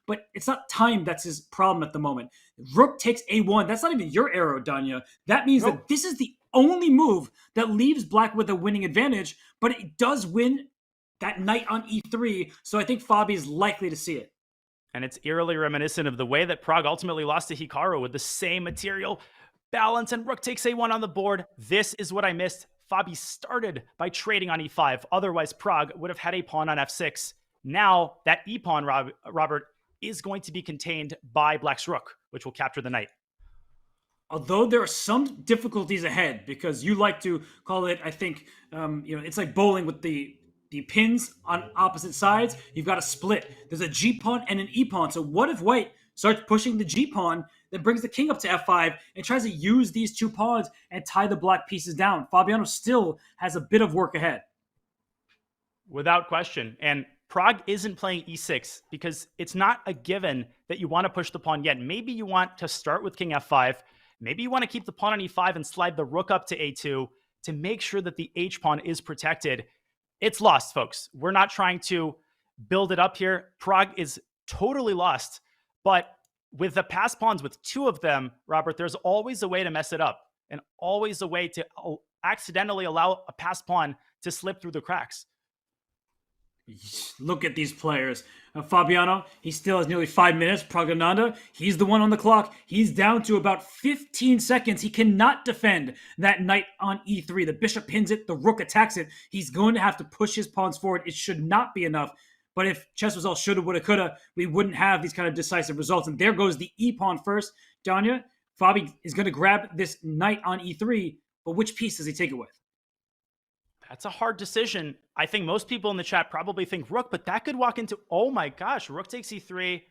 but it's not time that's his problem at the moment. Rook takes a1. That's not even your arrow, Danya. That means Nope. that this is the only move that leaves black with a winning advantage, but it does win that knight on e3, so I think Fabi is likely to see it. And it's eerily reminiscent of the way that Pragg ultimately lost to Hikaru with the same material balance, and rook takes a1 on the board. This is what I missed. Fabi started by trading on e5. Otherwise, Pragg would have had a pawn on f6. Now, that e-pawn, Robert, is going to be contained by black's rook, which will capture the knight. Although there are some difficulties ahead, because you like to call it, I think, it's like bowling with the pins on opposite sides. You've got a split. There's a g-pawn and an e-pawn. So what if white starts pushing the g-pawn, then brings the king up to f5 and tries to use these two pawns and tie the black pieces down? Fabiano still has a bit of work ahead. Without question. And Pragg isn't playing e6 because it's not a given that you want to push the pawn yet. Maybe you want to start with king f5. Maybe you want to keep the pawn on e5 and slide the rook up to a2 to make sure that the h-pawn is protected. It's lost, folks. We're not trying to build it up here. Pragg is totally lost. But with the passed pawns, with two of them, Robert, there's always a way to mess it up and always a way to accidentally allow a passed pawn to slip through the cracks. Look at these players. Fabiano, he still has nearly 5 minutes. Praggnanandhaa, he's the one on the clock. He's down to about 15 seconds. He cannot defend that knight on e3. The bishop pins it. The rook attacks it. He's going to have to push his pawns forward. It should not be enough. But if chess was all shoulda, woulda, coulda, we wouldn't have these kind of decisive results. And there goes the e-pawn first. Danya, Fabi is going to grab this knight on e3, but which piece does he take it with? That's a hard decision. I think most people in the chat probably think rook, but that could walk into, oh my gosh, rook takes e3.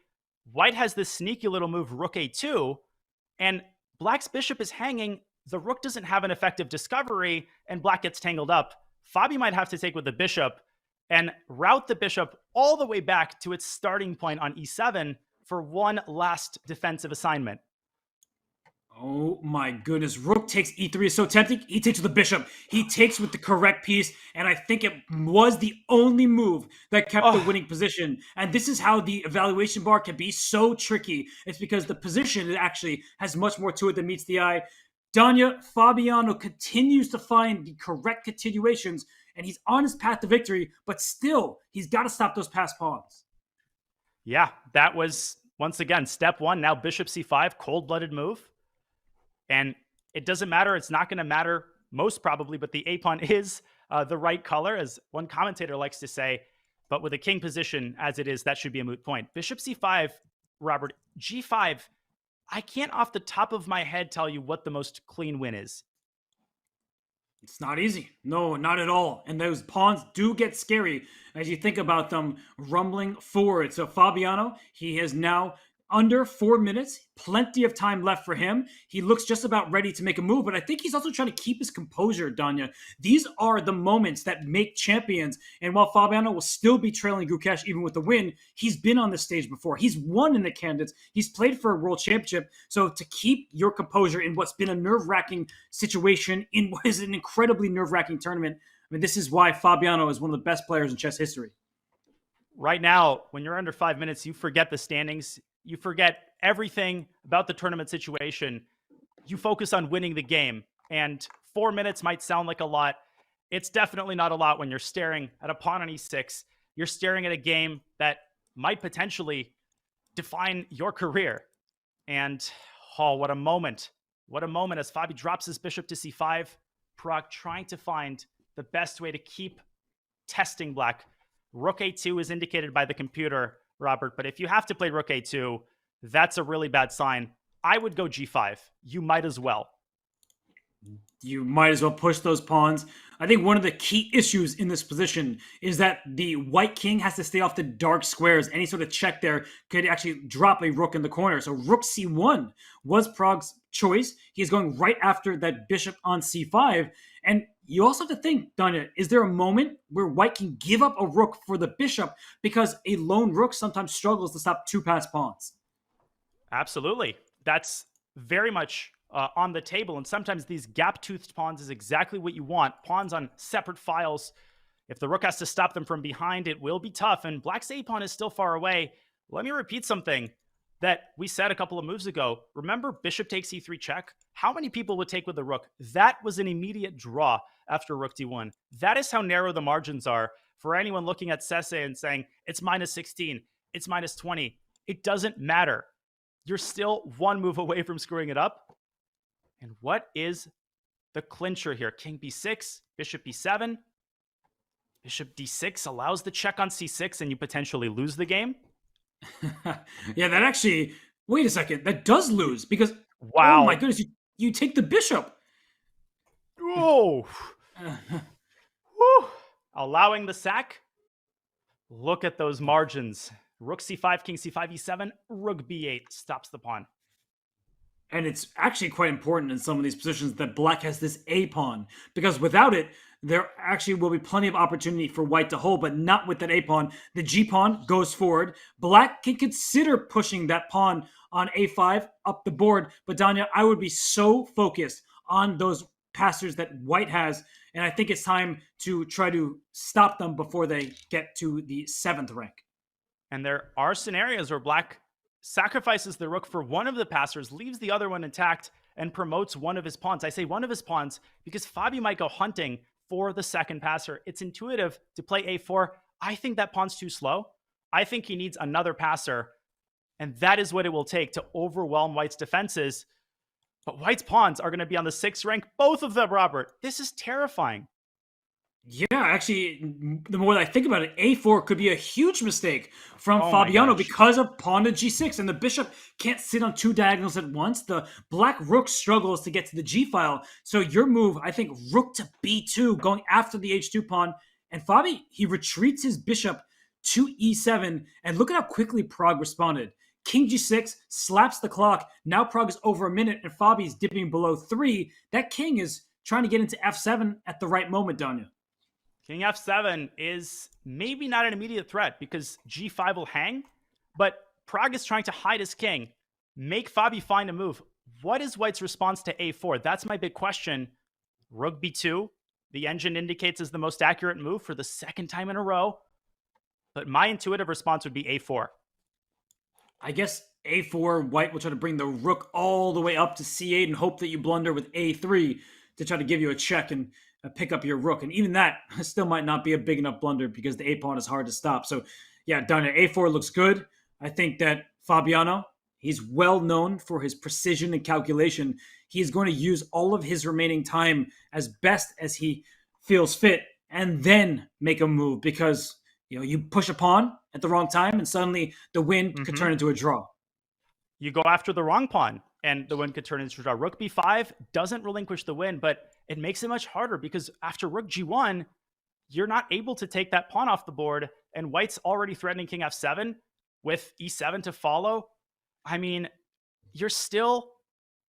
White has this sneaky little move, rook a2, and black's bishop is hanging. The rook doesn't have an effective discovery, and black gets tangled up. Fabi might have to take with the bishop and route the bishop all the way back to its starting point on e7 for one last defensive assignment. Oh my goodness. Rook takes e3 is so tempting. He takes with the bishop. He takes with the correct piece, and I think it was the only move that kept the winning position. And this is how the evaluation bar can be so tricky. It's because the position actually has much more to it than meets the eye. Danya, Fabiano continues to find the correct continuations, and he's on his path to victory, but still, he's got to stop those passed pawns. Yeah, that was, once again, step one. Now bishop c5, cold-blooded move. And it doesn't matter. It's not going to matter most probably, but the a-pawn is the right color, as one commentator likes to say. But with a king position as it is, that should be a moot point. Bishop c5, Robert, g5. I can't off the top of my head tell you what the most clean win is. It's not easy. No, not at all. And those pawns do get scary as you think about them rumbling forward. So Fabiano, he has now under 4 minutes, plenty of time left for him. He looks just about ready to make a move, but I think he's also trying to keep his composure, Danya. These are the moments that make champions. And while Fabiano will still be trailing Gukesh even with the win, he's been on this stage before. He's won in the candidates. He's played for a world championship. So to keep your composure in what's been a nerve-wracking situation, in what is an incredibly nerve-wracking tournament, I mean, this is why Fabiano is one of the best players in chess history. Right now, when you're under 5 minutes, you forget the standings. You forget everything about the tournament situation. You focus on winning the game. And 4 minutes might sound like a lot. It's definitely not a lot when you're staring at a pawn on e6. You're staring at a game that might potentially define your career. And, oh, what a moment. What a moment as Fabi drops his bishop to c5. Pragg trying to find the best way to keep testing black. Rook a2 is indicated by the computer, Robert, but if you have to play rook a2, that's a really bad sign. I would go g5. You might as well. You might as well push those pawns. I think one of the key issues in this position is that the white king has to stay off the dark squares. Any sort of check there could actually drop a rook in the corner. So rook c1 was Pragg's choice. He's going right after that bishop on c5. And you also have to think, Danya, is there a moment where white can give up a rook for the bishop because a lone rook sometimes struggles to stop two passed pawns? Absolutely. That's very much on the table. And sometimes these gap-toothed pawns is exactly what you want. Pawns on separate files. If the rook has to stop them from behind, it will be tough. And black's a-pawn is still far away. Let me repeat something that we said a couple of moves ago. Remember bishop takes e3 check? How many people would take with the rook? That was an immediate draw after rook d1. That is how narrow the margins are for anyone looking at Sese and saying, it's minus 16, it's minus 20. It doesn't matter. You're still one move away from screwing it up. And what is the clincher here? King b6, bishop b7. Bishop d6 allows the check on c6 and you potentially lose the game. Yeah, that actually, wait a second, that does lose because, wow. Oh my goodness, you take the bishop. Oh. Allowing the sack. Look at those margins. Rook c5, king c5, e7, rook b8 stops the pawn. And it's actually quite important in some of these positions that black has this a pawn, because without it, there actually will be plenty of opportunity for white to hold, but not with that a pawn. The g pawn goes forward. Black can consider pushing that pawn on a5 up the board, but Danya, I would be so focused on those passers that white has, and I think it's time to try to stop them before they get to the 7th rank. And there are scenarios where black sacrifices the rook for one of the passers, leaves the other one intact, and promotes one of his pawns. I say one of his pawns because Fabi might go hunting for the second passer. It's intuitive to play a4. I think that pawn's too slow. I think he needs another passer, and that is what it will take to overwhelm white's defenses. But white's pawns are going to be on the 6th rank, both of them, Robert. This is terrifying. Yeah, actually, the more I think about it, a4 could be a huge mistake from Fabiano because of pawn to g6, and the bishop can't sit on two diagonals at once. The black rook struggles to get to the g file. So your move, I think, rook to b2, going after the h2 pawn. And Fabi, he retreats his bishop to e7, and look at how quickly Pragg responded. King g6 slaps the clock. Now Pragg is over a minute, and Fabi's dipping below 3. That king is trying to get into f7 at the right moment, Danya. King f7 is maybe not an immediate threat because g5 will hang, but Pragg is trying to hide his king, make Fabi find a move. What is white's response to a4? That's my big question. Rook b2, the engine indicates is the most accurate move for the 2nd time in a row, but my intuitive response would be a4. I guess a4, white will try to bring the rook all the way up to c8 and hope that you blunder with a3 to try to give you a check and pick up your rook. And even that still might not be a big enough blunder because the a-pawn is hard to stop. So yeah, Danya, a4 looks good. I think that Fabiano, he's well known for his precision and calculation. He's going to use all of his remaining time as best as he feels fit and then make a move because, you know, you push a pawn at the wrong time and suddenly the win could turn into a draw. You go after the wrong pawn and the win could turn into a draw. Rook b5 doesn't relinquish the win, but it makes it much harder because after rook g1, you're not able to take that pawn off the board, and white's already threatening king f7 with e7 to follow. I mean, you're still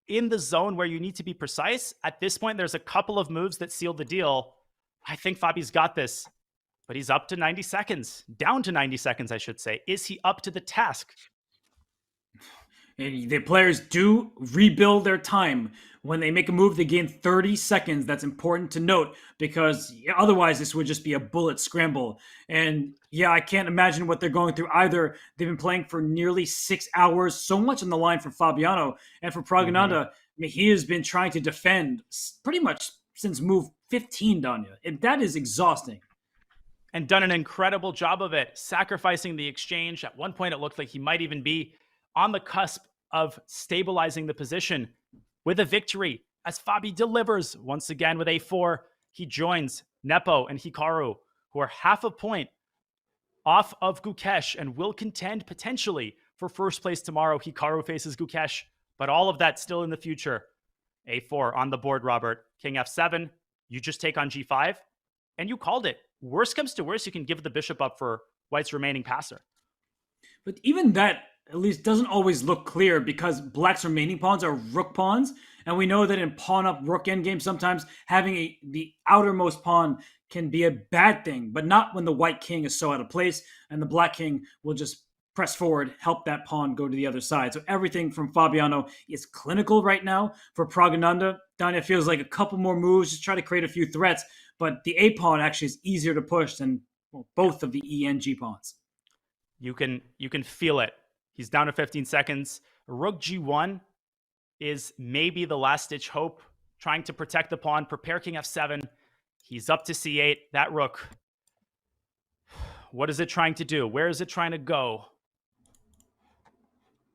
in the zone where you need to be precise. At this point, there's a couple of moves that seal the deal. I think Fabi's got this, but he's up to 90 seconds. Down to 90 seconds, I should say. Is he up to the task? And the players do rebuild their time. When they make a move, they gain 30 seconds. That's important to note because otherwise this would just be a bullet scramble. And yeah, I can't imagine what they're going through either. They've been playing for nearly 6 hours, so much on the line for Fabiano. And for Praggnanandhaa, I mean, he has been trying to defend pretty much since move 15, Danya. And that is exhausting. And done an incredible job of it, sacrificing the exchange. At one point, it looked like he might even be on the cusp of stabilizing the position with a victory as Fabi delivers once again with a4. He joins Nepo and Hikaru, who are half a point off of Gukesh and will contend potentially for first place tomorrow. Hikaru faces Gukesh, but all of that still in the future. a4 on the board, Robert. King f7, you just take on g5, and you called it. Worst comes to worst, you can give the bishop up for white's remaining passer. But even that at least doesn't always look clear because black's remaining pawns are rook pawns. And we know that in pawn up rook endgame, sometimes having the outermost pawn can be a bad thing, but not when the white king is so out of place and the black king will just press forward, help that pawn go to the other side. So everything from Fabiano is clinical right now. For Praggnanandhaa, Danya feels like a couple more moves, just try to create a few threats, but the A pawn actually is easier to push than both of the E and G pawns. You can feel it. He's down to 15 seconds. Rook G1 is maybe the last-ditch hope, trying to protect the pawn, prepare king F7. He's up to C8. That rook, what is it trying to do? Where is it trying to go?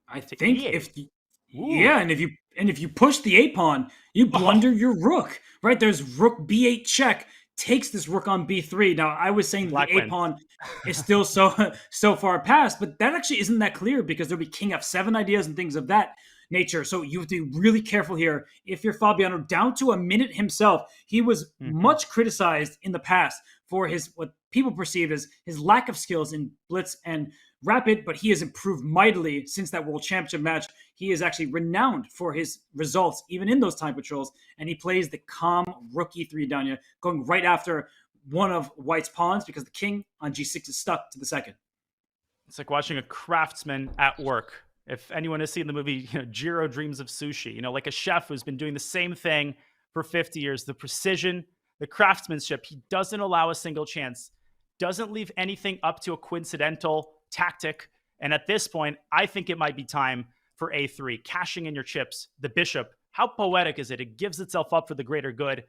I To think E8. if you, Ooh. yeah, and if you push the A pawn, you blunder your rook, right? There's rook B8 check, takes this rook on B3. Now, I was saying that Black the A wins. pawn is still so far past, but that actually isn't that clear because there'll be king F7 ideas and things of that nature. So you have to be really careful here. If you're Fabiano, down to a minute himself, he was much criticized in the past for his what people perceived as his lack of skills in blitz and rapid, but he has improved mightily since that World Championship match. He is actually renowned for his results, even in those time patrols, and he plays the calm rook e3, Danya, going right after one of White's pawns because the king on g6 is stuck to the second. It's like watching a craftsman at work. If anyone has seen the movie, Jiro Dreams of Sushi, like a chef who's been doing the same thing for 50 years, the precision, the craftsmanship, he doesn't allow a single chance, doesn't leave anything up to a coincidental tactic. And at this point, I think it might be time for A3, cashing in your chips, the bishop. How poetic is it? It gives itself up for the greater good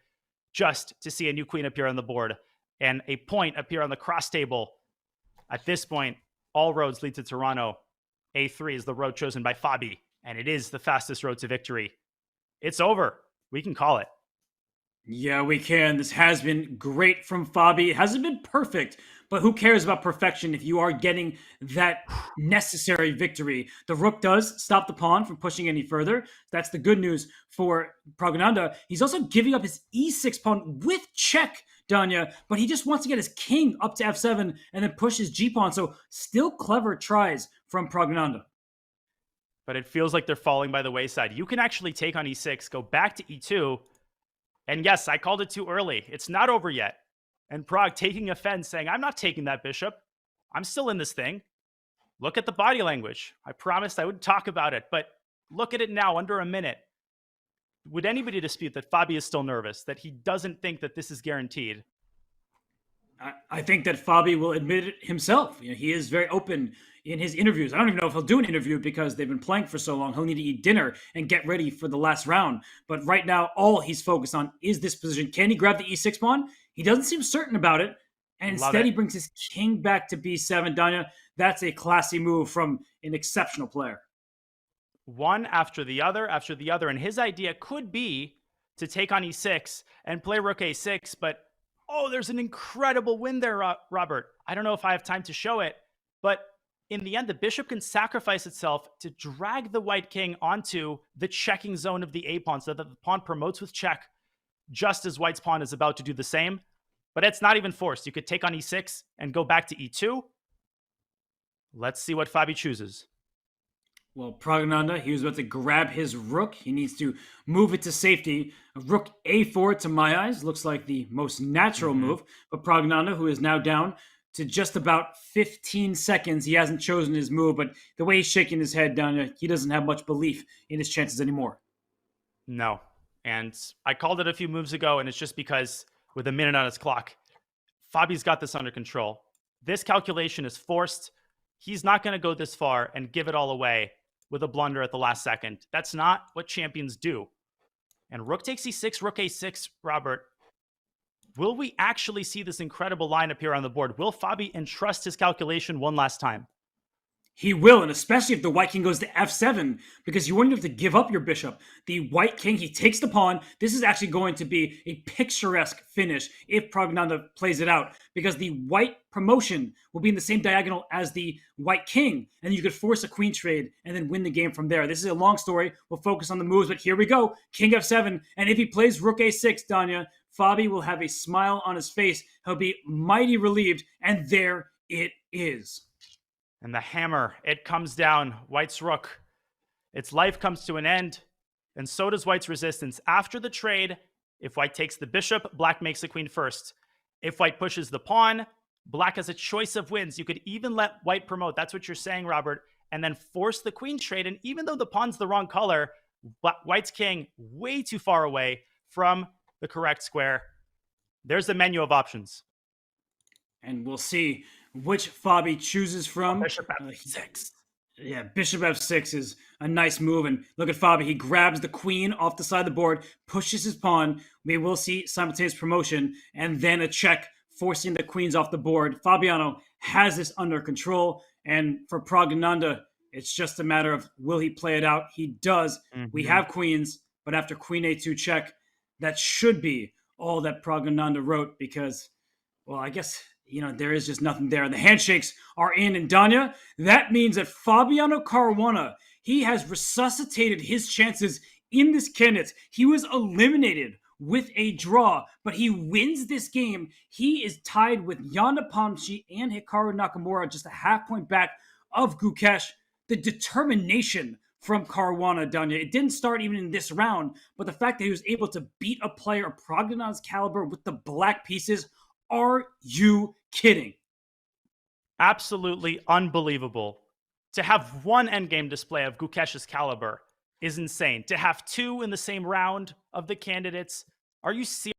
just to see a new queen appear on the board and a point appear on the cross table. At this point, all roads lead to Toronto. A3 is the road chosen by Fabi, and it is the fastest road to victory. It's over. We can call it. Yeah, we can. This has been great from Fabi. It hasn't been perfect, but who cares about perfection if you are getting that necessary victory? The rook does stop the pawn from pushing any further. That's the good news for Praggnanandhaa. He's also giving up his e6 pawn with check, Danya, but he just wants to get his king up to f7 and then push his g pawn. So still clever tries from Praggnanandhaa. But it feels like they're falling by the wayside. You can actually take on e6, go back to e2, and yes, I called it too early. It's not over yet. And Pragg taking offense, saying, I'm not taking that bishop. I'm still in this thing. Look at the body language. I promised I wouldn't talk about it, but look at it now, under a minute. Would anybody dispute that Fabi is still nervous, that he doesn't think that this is guaranteed? I think that Fabi will admit it himself. He is very open in his interviews. I don't even know if he'll do an interview because they've been playing for so long. He'll need to eat dinner and get ready for the last round. But right now, all he's focused on is this position. Can he grab the e6 pawn? He doesn't seem certain about it. And instead, he brings his king back to b7. Danya, that's a classy move from an exceptional player. One after the other, and his idea could be to take on e6 and play rook a6, but there's an incredible win there, Robert. I don't know if I have time to show it, but in the end, the bishop can sacrifice itself to drag the white king onto the checking zone of the a pawn so that the pawn promotes with check, just as white's pawn is about to do the same. But it's not even forced. You could take on e6 and go back to e2. Let's see what Fabi chooses. Well, Praggnanandhaa, he was about to grab his rook. He needs to move it to safety. Rook a4, to my eyes, looks like the most natural move. But Praggnanandhaa, who is now down to just about 15 seconds, he hasn't chosen his move. But the way he's shaking his head down, he doesn't have much belief in his chances anymore. No. And I called it a few moves ago, and it's just because with a minute on his clock, Fabi's got this under control. This calculation is forced. He's not going to go this far and give it all away with a blunder at the last second. That's not what champions do. And rook takes e6, rook a6, Robert. Will we actually see this incredible line appear on the board? Will Fabi entrust his calculation one last time? He will, and especially if the white king goes to f7, because you wouldn't have to give up your bishop. The white king, he takes the pawn. This is actually going to be a picturesque finish if Praggnanandhaa plays it out, because the white promotion will be in the same diagonal as the white king, and you could force a queen trade and then win the game from there. This is a long story. We'll focus on the moves, but here we go. King f7, and if he plays rook a6, Danya, Fabi will have a smile on his face. He'll be mighty relieved, and there it is. And the hammer, it comes down. White's rook. Its life comes to an end, and so does White's resistance. After the trade, if White takes the bishop, Black makes the queen first. If White pushes the pawn, Black has a choice of wins. You could even let White promote. That's what you're saying, Robert. And then force the queen trade. And even though the pawn's the wrong color, White's king way too far away from the correct square. There's the menu of options. And we'll see which Fabi chooses Oh, from. bishop He- f6. yeah, Bishop f6 is a nice move. And look at Fabi. He grabs the queen off the side of the board, pushes his pawn. We will see simultaneous promotion and then a check, forcing the queens off the board. Fabiano has this under control. And for Praggnanandhaa, it's just a matter of will he play it out? He does. We Mhm. have queens, but after queen a2 check, that should be all that Praggnanandhaa wrote because, well, I guess, there is just nothing there. The handshakes are in, and Danya, that means that Fabiano Caruana, he has resuscitated his chances in this candidates. He was eliminated with a draw, but he wins this game. He is tied with Jan Nepomniachtchi and Hikaru Nakamura, just a half point back of Gukesh. The determination from Caruana, Danya, it didn't start even in this round, but the fact that he was able to beat a player of Praggnanandhaa's caliber with the black pieces, are you kidding? Absolutely unbelievable. To have one endgame display of Gukesh's caliber is insane. To have two in the same round of the candidates, are you serious?